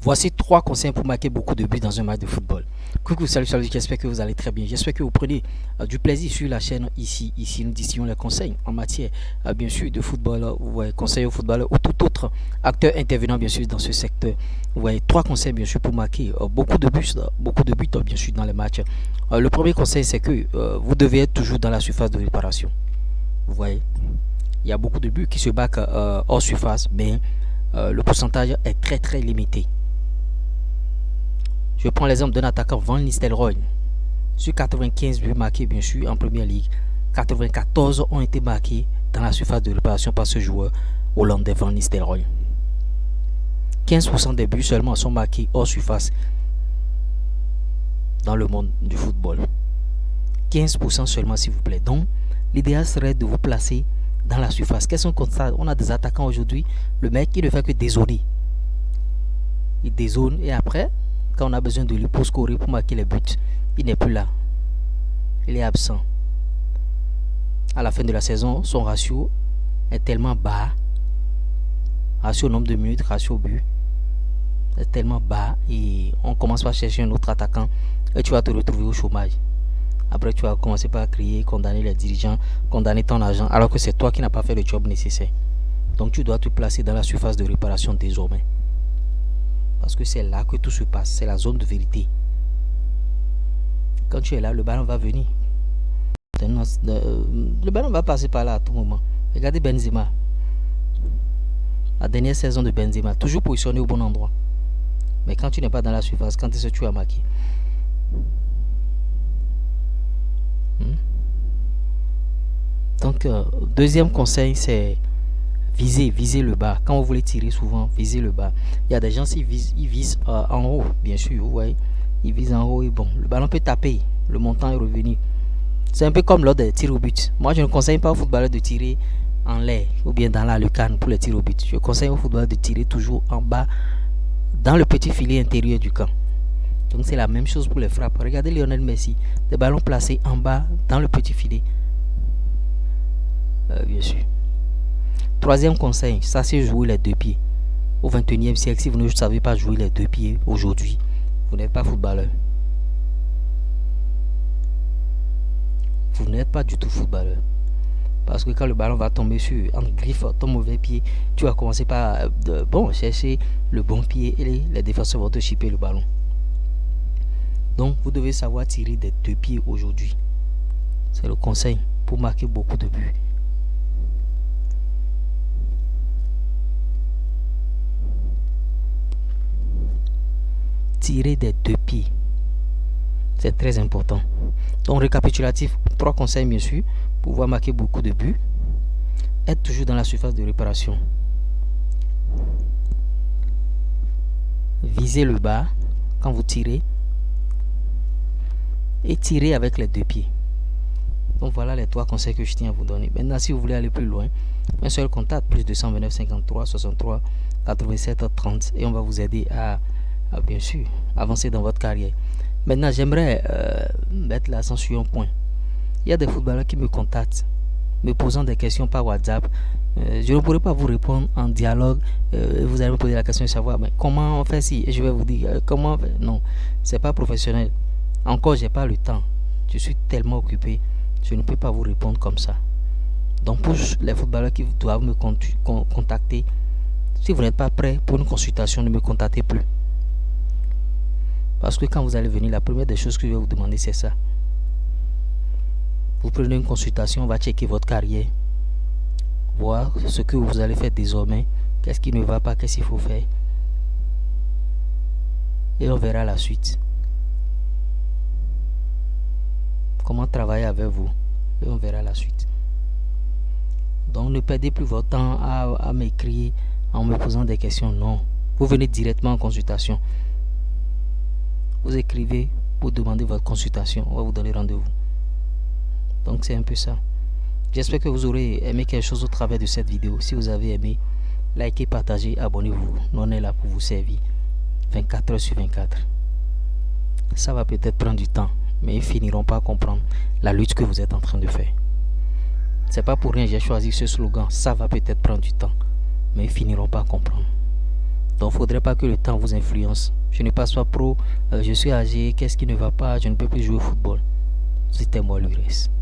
Voici 3 conseils pour marquer beaucoup de buts dans un match de football. Coucou, salut, j'espère que vous allez très bien. J'espère que vous prenez du plaisir sur la chaîne ici. Ici, nous distillons les conseils en matière, bien sûr, de football, conseils au football ou tout autre acteur intervenant, bien sûr, dans ce secteur. Ouais, 3 conseils, bien sûr, pour marquer beaucoup de buts, bien sûr, dans les matchs. Le premier conseil, c'est que vous devez être toujours dans la surface de réparation. Vous voyez, il y a beaucoup de buts qui se battent hors surface, mais le pourcentage est très limité. Je prends l'exemple d'un attaquant Van Nistelrooy. Sur 95 buts marqués, bien sûr, en première ligue, 94 ont été marqués dans la surface de réparation par ce joueur hollandais Van Nistelrooy. 15% des buts seulement sont marqués hors surface dans le monde du football. 15% seulement, s'il vous plaît. Donc, l'idéal serait de vous placer dans la surface. Qu'est-ce qu'on constate? On a des attaquants aujourd'hui, le mec, il ne fait que dézoner. Il dézone et après, quand on a besoin de lui pour scorer, pour marquer les buts, il n'est plus là. Il est absent. À la fin de la saison, son ratio est tellement bas. Ratio nombre de minutes, ratio but est tellement bas et on commence par chercher un autre attaquant et tu vas te retrouver au chômage. Après, tu vas commencer par crier, condamner les dirigeants, condamner ton agent, alors que c'est toi qui n'as pas fait le job nécessaire. Donc, tu dois te placer dans la surface de réparation désormais. Parce que c'est là que tout se passe, c'est la zone de vérité. Quand tu es là, le ballon va venir. Le ballon va passer par là à tout moment. Regardez Benzema. La dernière saison de Benzema, toujours positionné au bon endroit. Mais quand tu n'es pas dans la surface, quand est-ce que tu as marqué? Donc, deuxième conseil, c'est viser le bas. Quand vous voulez tirer, souvent, visez le bas. Il y a des gens, ils visent en haut, bien sûr, vous voyez. Ils visent en haut et bon, le ballon peut taper, le montant est revenu. C'est un peu comme lors des tirs au but. Moi, je ne conseille pas aux footballeurs de tirer en l'air ou bien dans la lucarne pour les tirs au but. Je conseille aux footballeurs de tirer toujours en bas, dans le petit filet intérieur du camp. Donc, c'est la même chose pour les frappes. Regardez Lionel Messi, des ballons placés en bas, dans le petit filet. Bien sûr. Troisième conseil, ça c'est jouer les deux pieds. Au 21e siècle, si vous ne savez pas jouer les deux pieds aujourd'hui, vous n'êtes pas footballeur. Vous n'êtes pas du tout footballeur. Parce que quand le ballon va tomber sur un griffe, ton mauvais pied, tu vas commencer par chercher le bon pied et les défenseurs vont te chipper le ballon. Donc vous devez savoir tirer des deux pieds aujourd'hui. C'est le conseil pour marquer beaucoup de buts. Tirer des deux pieds, c'est très important. Donc récapitulatif, 3 conseils bien sûr pour pouvoir marquer beaucoup de buts. Être toujours dans la surface de réparation. Visez le bas quand vous tirez et tirez avec les deux pieds. Donc voilà les 3 conseils que je tiens à vous donner. Maintenant, si vous voulez aller plus loin, un seul contact, plus 229 53 63 87 30 et on va vous aider à bien sûr avancer dans votre carrière. Maintenant, j'aimerais mettre l'accent sur un point. Il y a des footballeurs qui me contactent, me posant des questions par WhatsApp. Je ne pourrai pas vous répondre en dialogue. Vous allez me poser la question de savoir mais comment on fait ci. Et je vais vous dire comment on fait. Non, c'est pas professionnel. Encore, j'ai pas le temps. Je suis tellement occupé. Je ne peux pas vous répondre comme ça. Donc, pour les footballeurs qui doivent me contacter, si vous n'êtes pas prêt pour une consultation, ne me contactez plus. Parce que quand vous allez venir, la première des choses que je vais vous demander, c'est ça. Vous prenez une consultation, on va checker votre carrière. Voir ce que vous allez faire désormais. Qu'est-ce qui ne va pas, qu'est-ce qu'il faut faire. Et on verra la suite. Comment travailler avec vous. Et on verra la suite. Donc ne perdez plus votre temps à m'écrire en me posant des questions. Non. Vous venez directement en consultation. Vous écrivez pour demander votre consultation. On va vous donner rendez-vous. Donc c'est un peu ça. J'espère que vous aurez aimé quelque chose au travers de cette vidéo. Si vous avez aimé, likez, partagez, abonnez-vous. Nous on est là pour vous servir 24 heures sur 24. Ça va peut-être prendre du temps, mais ils finiront par comprendre la lutte que vous êtes en train de faire. C'est pas pour rien que j'ai choisi ce slogan. Ça va peut-être prendre du temps, mais ils finiront par comprendre. Donc, il ne faudrait pas que le temps vous influence. Je ne passe pas pro, je suis âgé, qu'est-ce qui ne va pas, je ne peux plus jouer au football. C'était moi le reste.